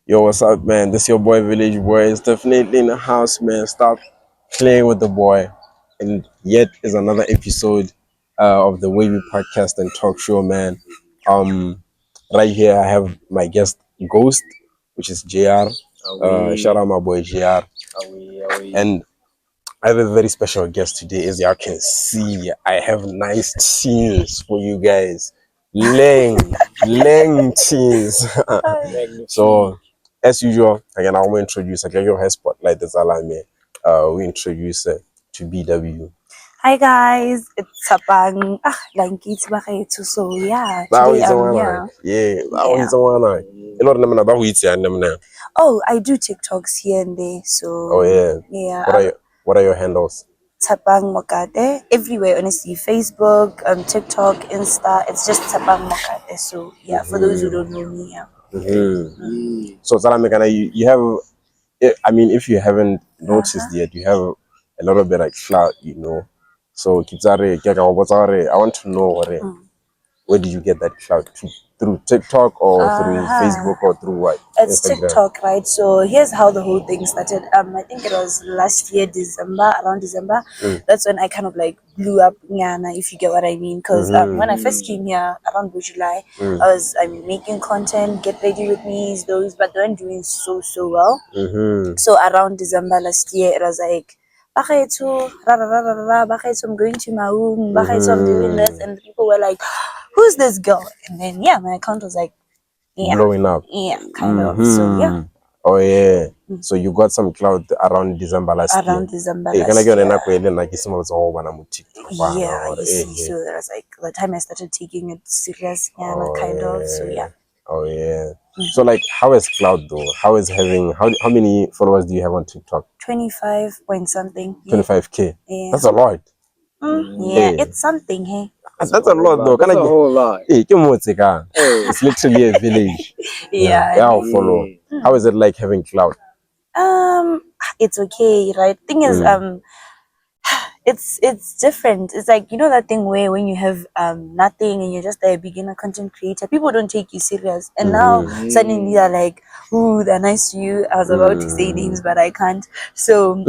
Yo, what's up, man? This your boy Village Boy. It's definitely in the house, man. Stop playing with the boy. And yet is another episode of the Wavy Podcast and Talk Show, man. Right here I have my guest Ghost, which is JR. Shout out my boy JR. And I have a very special guest today. As y'all can see, I have nice teens for you guys. Lang teens. So, as usual, again, I will introduce your hair spotlight. That's all I mean. We introduce to BW. Hi guys, it's Tshepang. Bakayethu. So yeah, today I'm here. Yeah. A lot of them are. Oh, I do TikToks here and there. So Oh yeah. yeah. What are your handles? Tshepang Mokate everywhere. Honestly, Facebook, TikTok, Insta. It's just Tshepang Mokate. So yeah, for those who don't know me, yeah. So Salamekana, you have. I mean, if you haven't noticed yet, you have a little bit like clout, So Kitsare, I want to know where did you get that clout? Through TikTok or through Facebook or through what? It's Instagram? TikTok, right? So here's how the whole thing started. I think it was last year, around December. That's when I kind of like blew up, if you get what I mean. Because when I first came here around July, I was making content, get ready with me, but they weren't doing so well. So around December last year, it was like, Bakayethu, I'm going to Maung, Bakayethu, I'm doing this, and people were like, who's this girl? And then my account was like blowing up. Yeah, kind of. So yeah. Oh yeah. So you got some cloud around December last year. Around December Hey, last year. Yeah, you see. So that was like the time I started taking it serious, kind of. So yeah. Oh yeah. So like, how is cloud though? How is having how many followers do you have on TikTok? 25 point something. 25K. Yeah. That's a lot. Yeah, it's something, hey. That's a lot though. That's a whole lot. It's literally a village. Yeah. Follow. How is it like having cloud? It's okay, right? Thing is, it's different. It's like, that thing where when you have nothing and you're just a beginner content creator, people don't take you serious. And now suddenly they're like, ooh, they're nice to you. I was about to say names, but I can't. So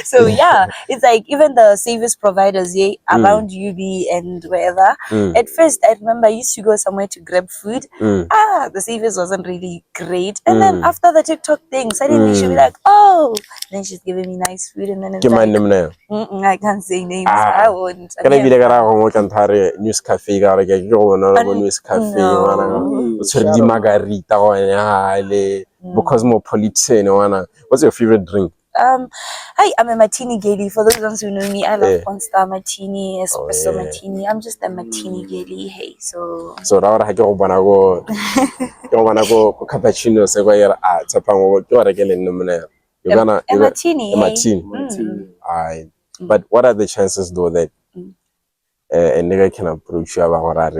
so yeah, it's like even the service providers around UB and wherever. At first I remember I used to go somewhere to grab food. The service wasn't really great. And then after the TikTok thing, suddenly she'll be like, oh, then she's giving me nice food, and then it's like, I can't say names. I won't. Can I be the news cafe? News cafe. Margarita, Cosmopolitan. What's your favorite drink? I'm a martini girly. For those ones who know me, I love Constar martini, espresso martini. I'm just a martini girly. Hey, so now I go cappuccino. a martini. Aye. But what are the chances though that a nigga can approach you about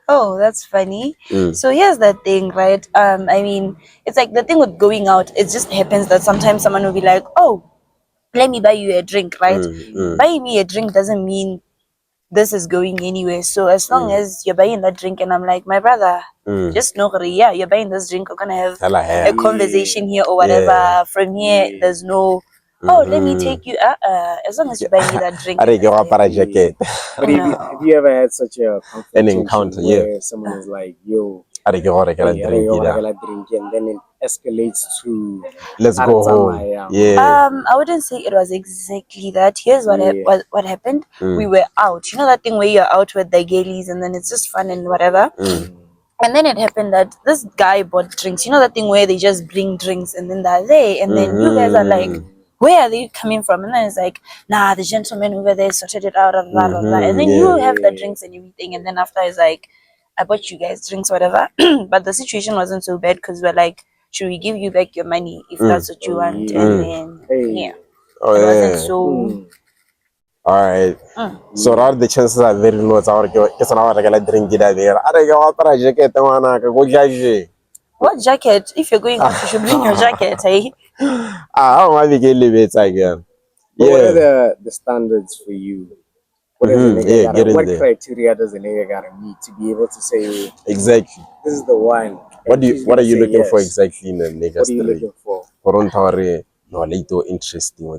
Oh, that's funny. So here's the thing, right? I mean, it's like the thing with going out, it just happens that sometimes someone will be like, oh, let me buy you a drink, right? Buying me a drink doesn't mean this is going anywhere. So as long as you're buying that drink and I'm like, my brother, just know, you're buying this drink, we're gonna have a conversation here or whatever. From here, there's no, oh, let me take you. As long as you buy me that drink. But have you ever had such an encounter where someone is like, yo, and then it escalates to let's go home. I wouldn't say it was exactly that. Here's what happened. We were out. You know that thing where you're out with the gailies and then it's just fun and whatever. And then it happened that this guy bought drinks. You know that thing where they just bring drinks and then they're there, and then you guys are like, where are they coming from? And then it's like, nah, the gentleman over there sorted it out, and then you have the drinks and everything, and then after it's like, I bought you guys drinks, whatever. But the situation wasn't so bad because we're like, should we give you back your money if that's what you want? And then it wasn't so. All right. So now the chances are very low. What jacket? If you're going out, you should bring your jacket, hey? What are the standards for you? What does a nigga Yeah, gotta, get in what there. criteria does a nigga gotta meet to be able to say Exactly. this is the one? What are you looking yes. for exactly in a nigga What are you story? looking for? No, later interesting.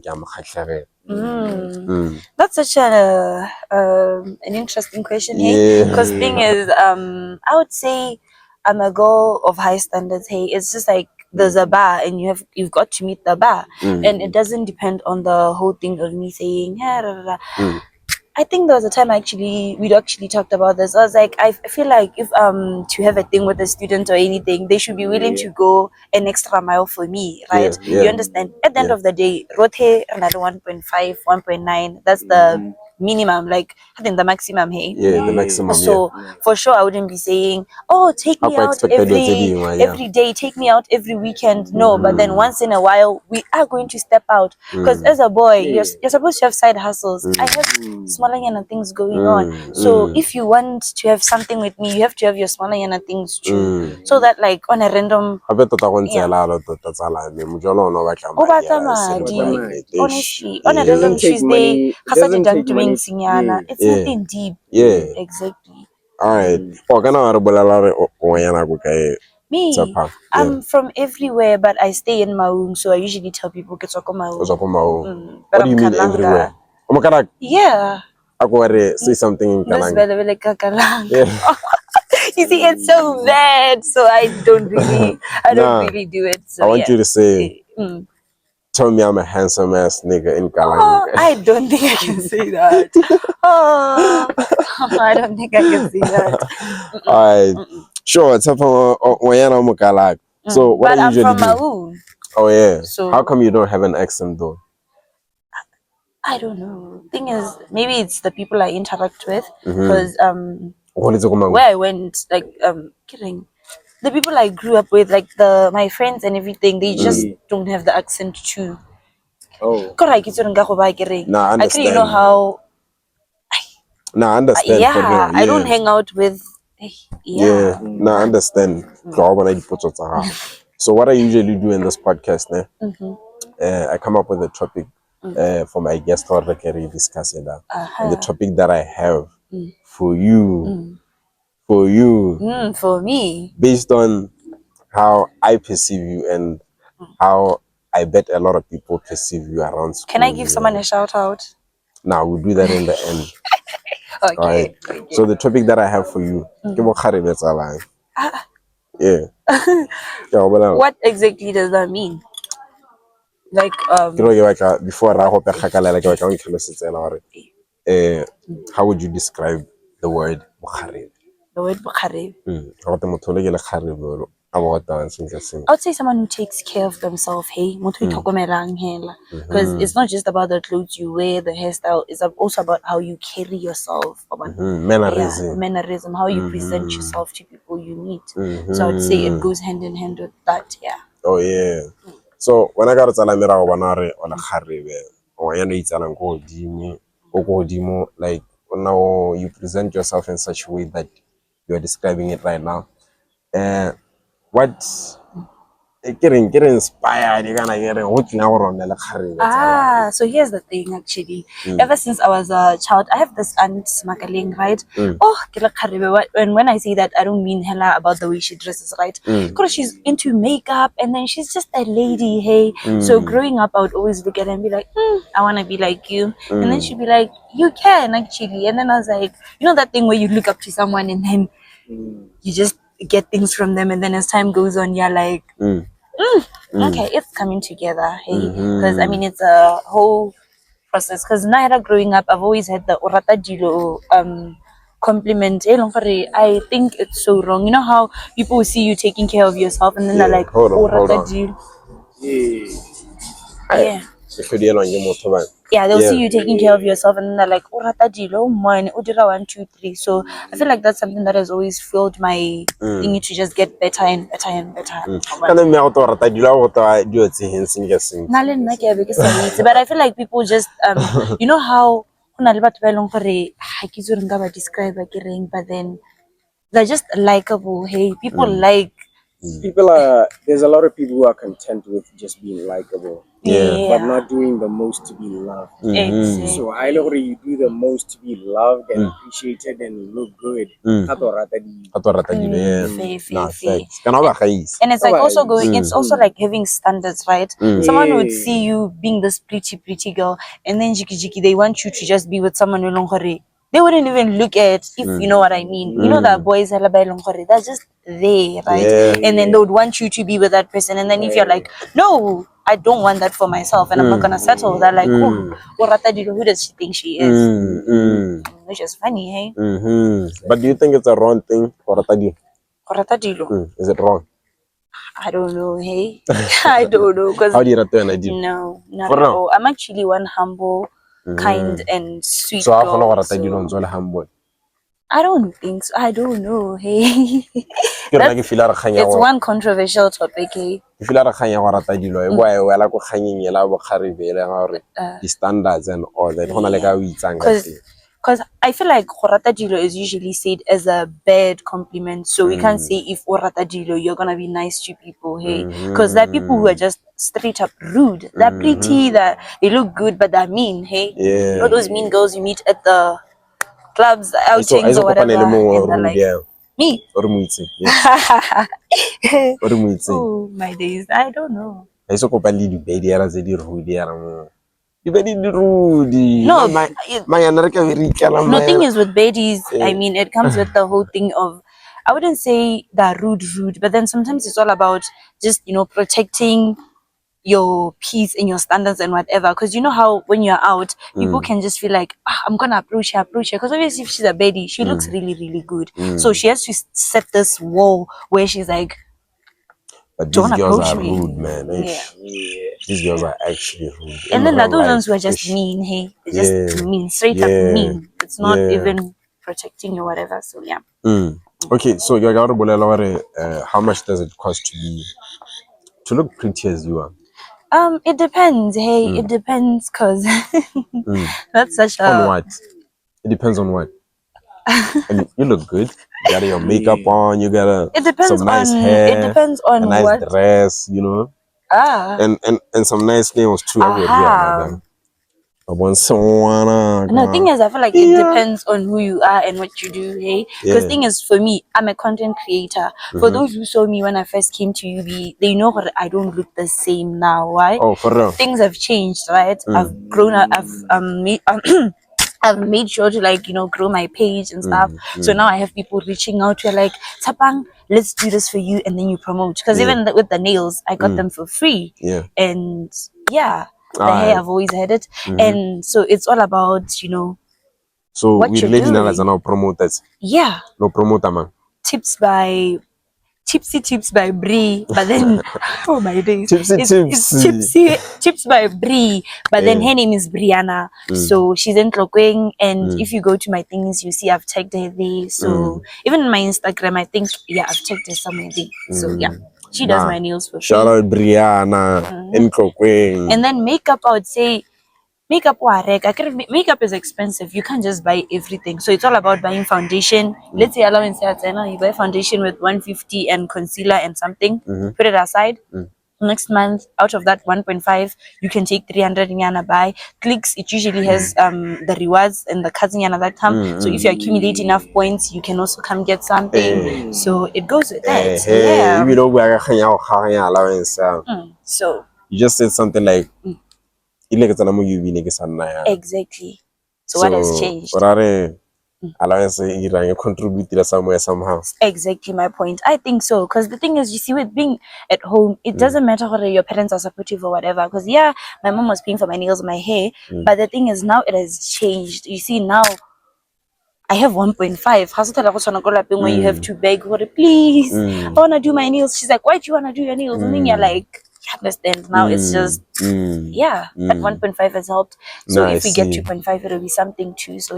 That's such an interesting question, hey? Yeah. Because thing is, I would say I'm a girl of high standards. Hey, it's just like there's a bar, and you've got to meet the bar, and it doesn't depend on the whole thing of me saying, "Yeah, da, da, da." I think there was a time we'd actually talked about this. I was like, I feel like if to have a thing with a student or anything, they should be willing to go an extra mile for me, right? Yeah. You understand? At the end of the day, rote another 1.5, 1.9. That's the minimum. Like I think the maximum. Hey. Yeah, the maximum. So for sure, I wouldn't be saying, "Oh, take me out every day, take me out every weekend." No, but then once in a while, we are going to step out because as a boy, you're supposed to have side hustles. I have smaller yana things going on. So if you want to have something with me, you have to have your smaller yana things too. So that like on a random. Honestly, on a random Tuesday, it's nothing deep. Yeah. Exactly. Alright. Me, I'm from everywhere, but I stay in Maung, so I usually tell people get Maung. But What do you mean everywhere? Yeah. Say something in Kalanga. You see, it's so bad, so I don't really do it. So I want you to say, tell me I'm a handsome ass nigga in Kalanga. I don't think I can say that. I don't think I can say that. Alright. Sure, Tshepang Mokate. So what But I I'm usually from do? Maung. Oh yeah. So How come you don't have an accent though? I don't know. Thing is, maybe it's the people I interact with, because where I went, like kidding, the people I grew up with, like my friends and everything, they just don't have the accent too. Oh. Nah, I Actually, understand. you know how? Nah, I understand. Yeah, For real. I don't hang out with. Yeah. Nah, I understand. So what I usually do in this podcast, I come up with a topic for my guest or discuss it. And the topic that I have for you, For me. based on how I perceive you and how I bet a lot of people perceive you around school. Can I give someone a shout out? Now we'll do that in the end. Okay. Alright. So the topic that I have for you, yeah. What exactly does that mean? Like before how would you describe the word Bokgarebe? the word Bokgarebe. I would say someone who takes care of themselves, hey, because it's not just about the clothes you wear, the hairstyle, it's also about how you carry yourself, mannerism, how you present yourself to people you meet. So I would say it goes hand in hand with that, yeah. Oh yeah. So when I got to Talamira or Banare on a Kgarebe, or like now you present yourself in such a way that you're describing it right now. What getting inspired, you're gonna get what now on the Kgarebe. So here's the thing actually. Ever since I was a child, I have this aunt Makaling, right? Oh, and when I say that, I don't mean hella about the way she dresses, right? Because she's into makeup and then she's just a lady, hey. So growing up, I would always look at her and be like, I want to be like you. And then she'd be like, you can actually. And then I was like, you know that thing where you look up to someone and then you just get things from them, and then as time goes on, you're like, okay, it's coming together, hey, because I mean it's a whole process. Because now growing up, I've always had the orata dilo compliment. I think it's so wrong. You know how people see you taking care of yourself and then they're like, orata dilo. Yeah. Yeah, they'll see you taking care of yourself and then they're like, orata dilo, man, udira 1, 2, 3. So I feel like that's something that has always fueled my thingy to just get better and better and better. But I feel like people just you know how but then they're just likable. Hey, people like there's a lot of people who are content with just being likable. But not doing the most to be loved. Exactly. So I know you do the most to be loved and appreciated and look good. Fair. And it's like also going, it's also like having standards, right? Someone would see you being this pretty girl, and then jiki they want you to just be with someone who longhore. They wouldn't even look at, if you know what I mean. You know that boys are longhore, that's just there, right? And then they would want you to be with that person, and then if you're like, no, I don't want that for myself, and I'm not gonna settle. They're like, oh, who does she think she is? Which is funny, hey? But do you think it's a wrong thing for Is it wrong? I don't know, hey? I don't know. Cause how do you rate an idea? No, not at all. I'm actually one humble, kind, and sweet so girl. Humble. I don't think so. I don't know, hey? It's It's one controversial topic, hey? If you like the standards and all that. Because I feel like Horata Dilo is usually said as a bad compliment. So we can't say if Horata Dilo, you're going to be nice to people, hey? Because there are people who are just straight up rude. They're pretty, they look good, but they're mean, hey? You know those mean girls you meet at the clubs, outings, or whatever. And they're like, me? Oh, my days. I don't know. You very rude. No, the thing is with Baddies, I mean, it comes with the whole thing of, I wouldn't say that rude, but then sometimes it's all about just, protecting your peace and your standards and whatever. Because you know how when you're out, people can just feel like, I'm gonna approach her. Because obviously if she's a baddie, she looks really, really good. So she has to set this wall where she's like, but these girls are rude, man. These girls are actually rude. And then those ones who are just mean, hey? They're just mean, straight up mean. It's not even protecting or whatever, so yeah. Okay, so how much does it cost to look pretty as you are? It depends, hey. It depends, cause that's such a... On what? It depends on what? And you look good. You got your makeup on. You got some nice hair. It depends on a nice what dress, and some nice nails too. No, the thing is, I feel like it depends on who you are and what you do, hey? Because thing is, for me, I'm a content creator. For those who saw me when I first came to UB, they know that I don't look the same now, right? Oh, for real? Things have changed, right? I've grown up, I've made sure to grow my page and stuff. So now I have people reaching out to like, Tshepang, let's do this for you, and then you promote. Because even with the nails, I got them for free. And the hair, I've always had it. And so it's all about, so what you're doing. Now promoters. Yeah. No promoter, man. Tips by Brie, but then oh my days, it's Tips by Brie, but then her name is Brianna, so she's in Tlokweng, and if you go to my things, you see I've tagged her there. So even in my Instagram, I think I've tagged her somewhere there. So she does my nails for free. Shout out Brianna in Tlokweng. And then makeup, I would say. Makeup is expensive. You can't just buy everything. So it's all about buying foundation. Let's say allowance you buy foundation with 150 and concealer and something. Put it aside. Next month, out of that 1.5, you can take 300 Nyana buy. Clicks, it usually has the rewards and the cuts Nyana that come. So if you accumulate enough points, you can also come get something. So it goes with that. So you just said something like exactly. So what has changed? Contributed somewhere somehow. Exactly my point. I think so, because the thing is, you see, with being at home, it doesn't matter whether your parents are supportive or whatever. Because my mom was paying for my nails, my hair, but the thing is, now it has changed. You see, now I have 1.5. When you have to beg for it, please, I wanna do my nails. She's like, why do you wanna do your nails? And then you're like, you understand. Now it's just that 1.5 has helped. So if we get 2.5, it'll be something too. So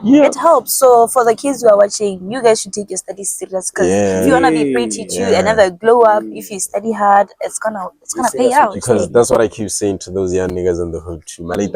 it helps. So for the kids who are watching, you guys should take your studies serious, because if you wanna be pretty too and have a glow up, if you study hard, it's gonna pay out. Because that's what I keep saying to those young niggas in the hood too. That's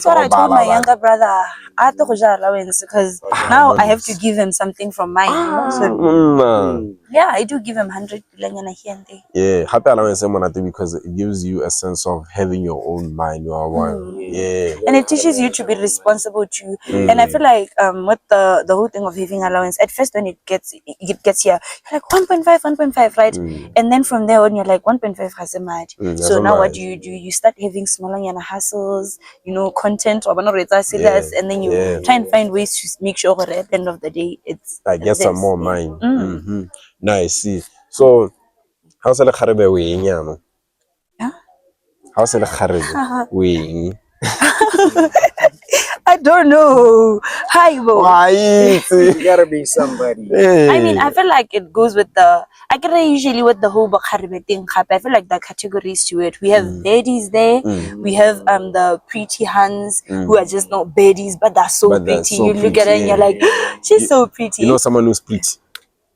what I told my younger brother. I have to allowance because now I have to give him something from mine. You know? So, yeah, I do give him 100 here and there. Yeah, happy allowance because it gives you a sense of having your own mind. And it teaches you to be responsible too. And I feel like with the whole thing of having allowance, at first when it gets here, you're like 1.5, right? And then from there on, you're like 1.5 has a match. So now what do? You start having smaller hustles, you know, content or serious, and then you try and find ways to make sure that at the end of the day it's I get some more mind. Nice. See. So how's the Kharebe weighing, you know? How's the Kharebe weighing? I don't know. Hi, Bo. Why? You gotta be somebody. I mean, I feel like it goes with the. I get usually with the whole Bokgarebe thing. I feel like the categories to it. We have baddies there. We have the pretty hands who are just not baddies, but they're so pretty. You look at her and you're like, she's so pretty. You know someone who's pretty?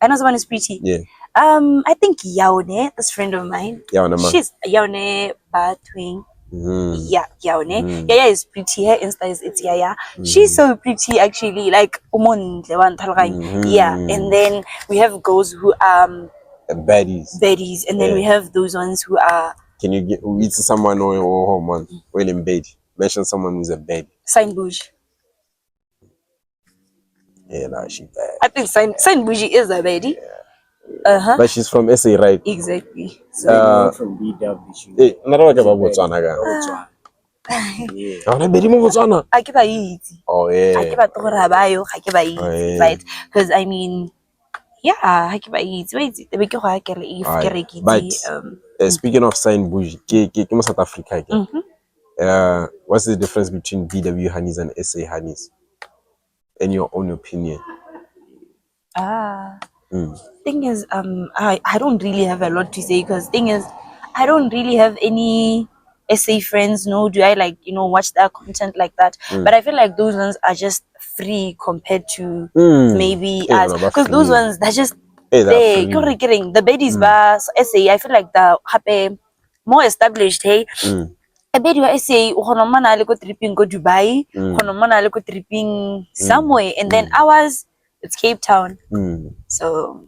I know someone who's pretty. Yeah. I think Yaone, this friend of mine. Yaone, she's Yaone Batwing. Yeah, Yaone. Yaya is pretty. Her Insta is it's Yaya. She's so pretty actually. Like yeah. And then we have girls who are baddies, and then we have those ones who are. Can you get someone or man in bed? Mention someone who's a baddie. Sign Bougie. Yeah, nah, she bad. I think Sign Bougie is a baddie. But she's from SA, right? Exactly. So from BW. Hey, not about Botswana. Botswana. I keep easy. Oh yeah. I keep easy, right? Because I mean, yeah, I keep easy. But speaking of Sign Bougie, South Africa. What's the difference between BW honeys and SA honeys? In your own opinion? Thing is, I don't really have a lot to say, because thing is, I don't really have any SA friends. No, do I like, you know, watch that content like that? But I feel like those ones are just free compared to maybe us, because those ones they're just they getting the Baddies bars SA. I feel like the happy more established. Hey. I bet you say tripping go Dubai, tripping somewhere, and then ours it's Cape Town. So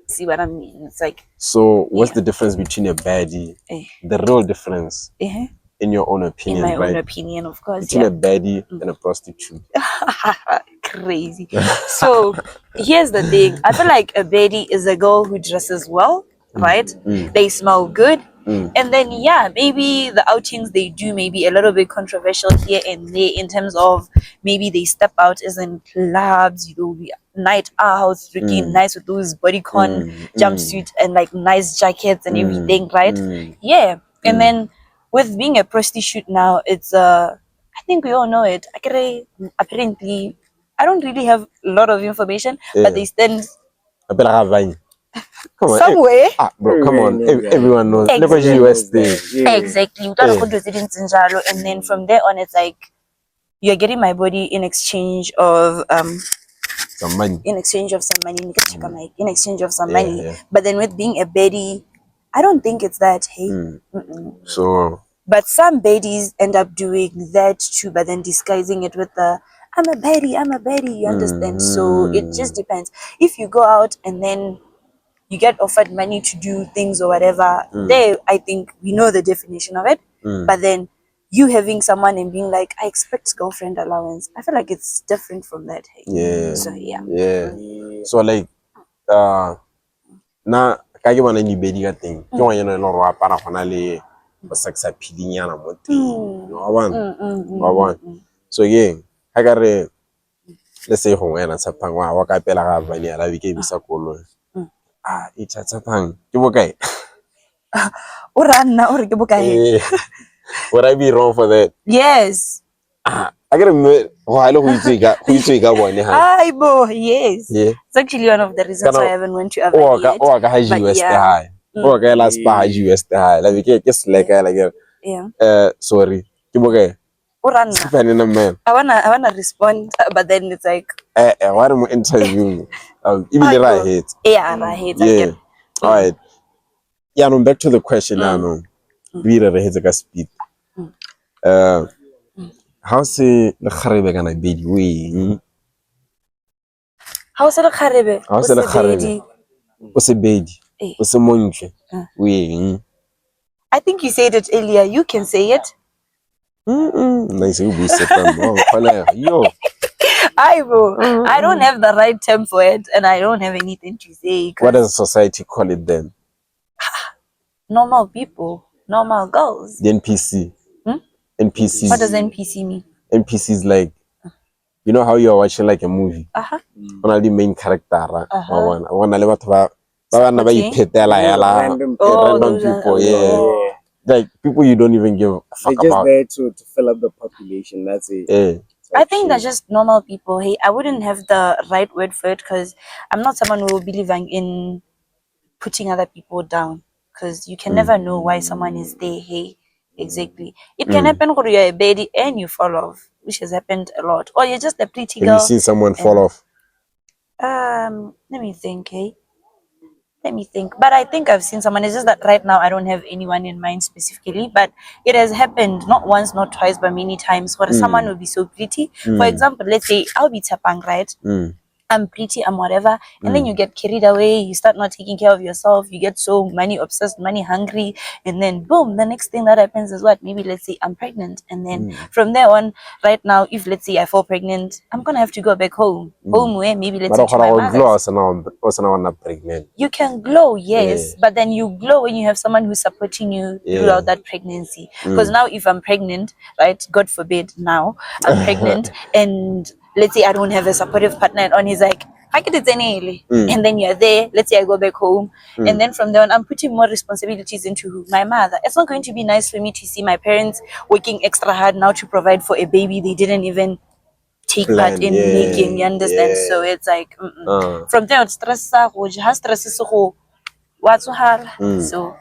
see what I mean? It's like, so what's the difference between a baddie? The real difference, in your own opinion, in my own opinion, of course, between a baddie and a prostitute. Crazy. So here's the thing. I feel like a baddie is a girl who dresses well, right? They smell good. And then maybe the outings they do may be a little bit controversial here and there, in terms of maybe they step out as in clubs, you know, night out, looking nice with those bodycon jumpsuits and like nice jackets and everything, right? And then with being a prostitute now, it's I think we all know it. Apparently, I don't really have a lot of information, but they stand come on, somewhere. Bro, come on. Everyone knows. Exactly. And then from there on, it's like you're getting my body in exchange of some money. In exchange of some money. In exchange of some money. But then with being a baddie, I don't think it's that. Hey. So. But some baddies end up doing that too, but then disguising it with the I'm a baddie, you understand? So it just depends. If you go out and then you get offered money to do things or whatever, there I think we know the definition of it. But then you having someone and being like, I expect girlfriend allowance, I feel like it's different from that. So so like na kage bana ni bedi ka teng ke wa yena lo ro apara gona le ba saksa phidinyana mo teng wa bona so ha ka re let's say go wena Tshepang wa ka pela ga bani ala ke bisa kolo Tshepang ke bokae o ranna o re ke bokae would I be wrong for that? Yes. I gotta admit, yes. It's actually one of the reasons why I haven't went to Ava yet. Sorry. a man. I wanna respond, but then it's like Why am I interviewing? Even I hate. Yeah, I hate. Yeah. All right. Yeah, no, back to the question now. No, we are hate the speed. How say the Kharebe gonna be we? How say the Kharebe? How say the Kharebe? What's a baby? What's a monche? We. I think you said it earlier. You can say it. Nice, you be set yo. I don't have the right term for it, and I don't have anything to say. What does society call it then? Normal people, normal girls. The NPC. NPCs. What does NPC mean? NPC is like, you know how you're watching like a movie. One of the main character. One random people. Yeah. Like people you don't even give a fuck They're just about. there to fill up the population. That's it. Yeah. I think that's just normal people. Hey, I wouldn't have the right word for it because I'm not someone who will believe in putting other people down. Because you can never know why someone is there. Hey, exactly. It can happen when you're a baddie and you fall off, which has happened a lot. Or you're just a pretty girl. Have you seen someone fall off? Let me think. Hey, let me think. But I think I've seen someone. It's just that right now I don't have anyone in mind specifically. But it has happened not once, not twice, but many times. Where someone will be so pretty. For example, let's say I'll be Tshepang, right? I'm pretty, I'm whatever, and then you get carried away, you start not taking care of yourself, you get so money obsessed, money hungry, and then boom, the next thing that happens is what? Maybe let's say I'm pregnant, and then from there on, right now, if let's say I fall pregnant, I'm gonna have to go back home. Home where maybe let's say to my mother's. Pregnant. You can glow, yes, but then you glow when you have someone who's supporting you throughout that pregnancy. Because now if I'm pregnant, right, God forbid now, I'm pregnant and let's say I don't have a supportive partner and he's like, and then you're there, let's say I go back home, and then from there on I'm putting more responsibilities into my mother. It's not going to be nice for me to see my parents working extra hard now to provide for a baby they didn't even take part in making, you understand? So it's like from there on stress so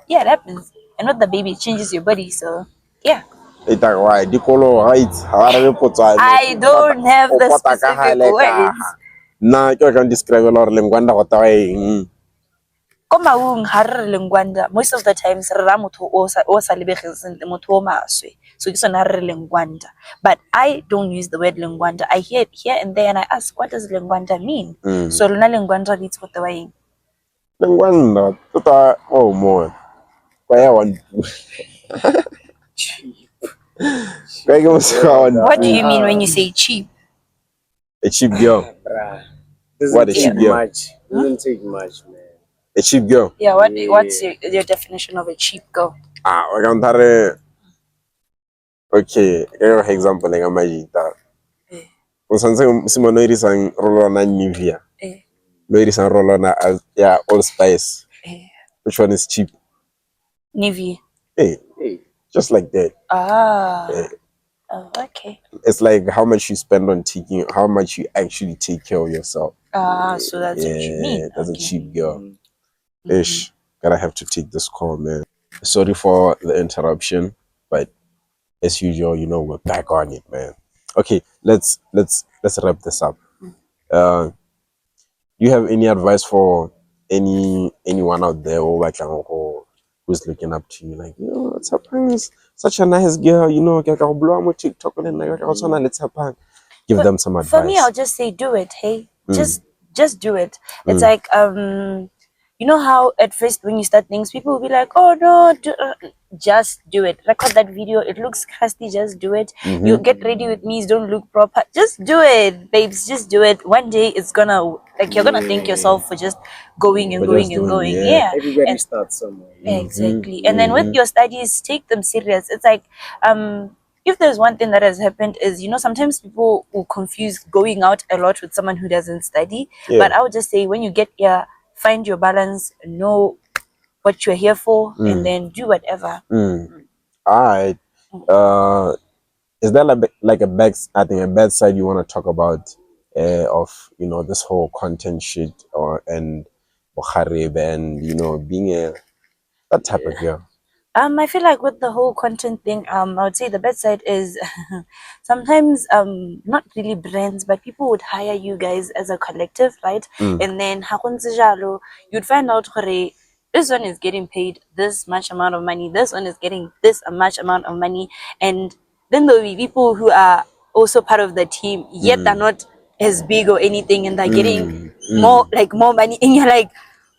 yeah, it happens. And not the baby, it changes your body, so yeah. I don't have the specific words. Nah, I can describe a lot of lengwanda go taga Most of the times re ra motho o sa lebegeng sentle, motho o maswe. So ke sona re lengwanda. But I don't use the word lengwanda. I hear it here and there and I ask, what does lengwanda mean? So lona lengwanda leads what the way. Lengwanda, tota oh more. Kwaya one. What do you mean when you say cheap? A cheap girl. What a cheap girl? Doesn't take much, man. A cheap girl. Yeah, what's your definition of a cheap girl? We're gonna okay, give an example like a magita. Something similar is an Rolona Nivea. Ladies and Rolona yeah, All Spice. Which one is cheap? Nivea. Hey, just like that. Oh, okay. It's like how much you spend on taking, how much you actually take care of yourself. So that's what you mean. That's a cheap girl. Ish, gotta have to take this call, man. Sorry for the interruption, but as usual, you know, we're back on it, man. Okay, let's wrap this up. Do you have any advice for anyone out there or who's looking up to you, like, you know, Tshepang is such a nice girl, you know, TikTok and let's give them some advice. For me, I'll just say do it. Hey, just do it. It's like you know how at first when you start things, people will be like, oh no, just do it. Record that video. It looks crusty. Just do it. You get ready with me. Don't look proper. Just do it, babes. Just do it. One day it's gonna, like, you're gonna thank yourself for just going and going and going. Yeah. Everybody starts somewhere. Exactly. And then with your studies, take them serious. It's like if there's one thing that has happened is, you know, sometimes people will confuse going out a lot with someone who doesn't study. But I would just say when you get here, find your balance, know what you're here for, and then do whatever. All right. Is there like a bad side you want to talk about of, you know, this whole content shit and Bokgarebe and, you know, being that type of girl? I feel like with the whole content thing, I would say the bad side is sometimes not really brands, but people would hire you guys as a collective, right? And then you'd find out this one is getting paid this much amount of money, this one is getting this much amount of money, and then there'll be people who are also part of the team, yet they're not as big or anything, and they're getting more money, and you're like,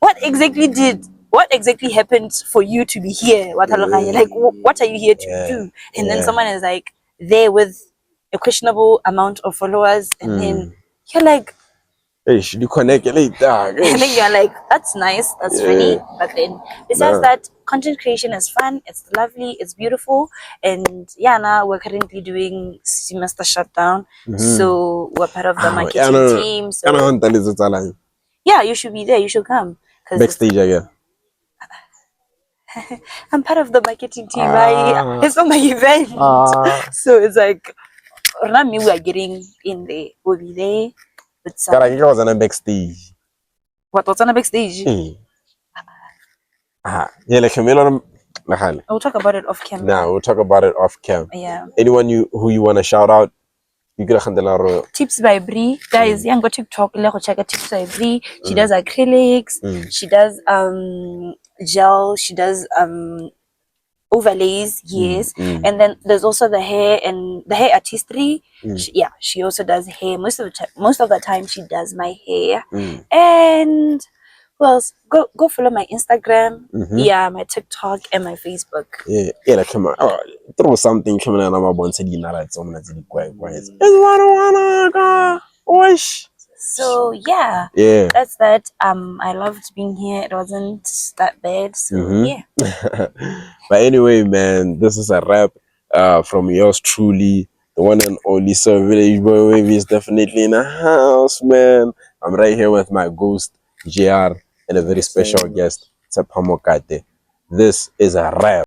what exactly happened for you to be here? What what are you here to do? And then someone is like there with a questionable amount of followers, and then you're like, You connect it later. and then you're like, that's nice, that's funny. But then besides that, content creation is fun, it's lovely, it's beautiful. And yeah, now we're currently doing semester shutdown. So we're part of the marketing team. So yeah, you should be there, you should come. Backstage again. I'm part of the marketing team, right? It's not my event. So it's like me, we are getting in there. We'll be there with some. You was on a backstage. What's on the backstage? Yeah, like We'll talk about it off camera. Nah, we'll talk about it off cam. Yeah. Anyone who you want to shout out? You could have Tips by Brie. Guys, yeah, go TikTok, check out Tips by Brie. She does acrylics, she does gel, she does overlays, yes. And then there's also the hair and the hair artistry. She also does hair. Most of the time she does my hair. And well, go follow my Instagram, my TikTok and my Facebook. Like come on, throw something coming out of my bone. Said you know that someone that's really quiet. So yeah, that's that. I loved being here. It wasn't that bad. So yeah. But anyway, man, this is a wrap from yours truly, the one and only Sir Village Boy Wavy is definitely in the house, man. I'm right here with my ghost JR and a very special guest, Tshepang Mokate. This is a wrap.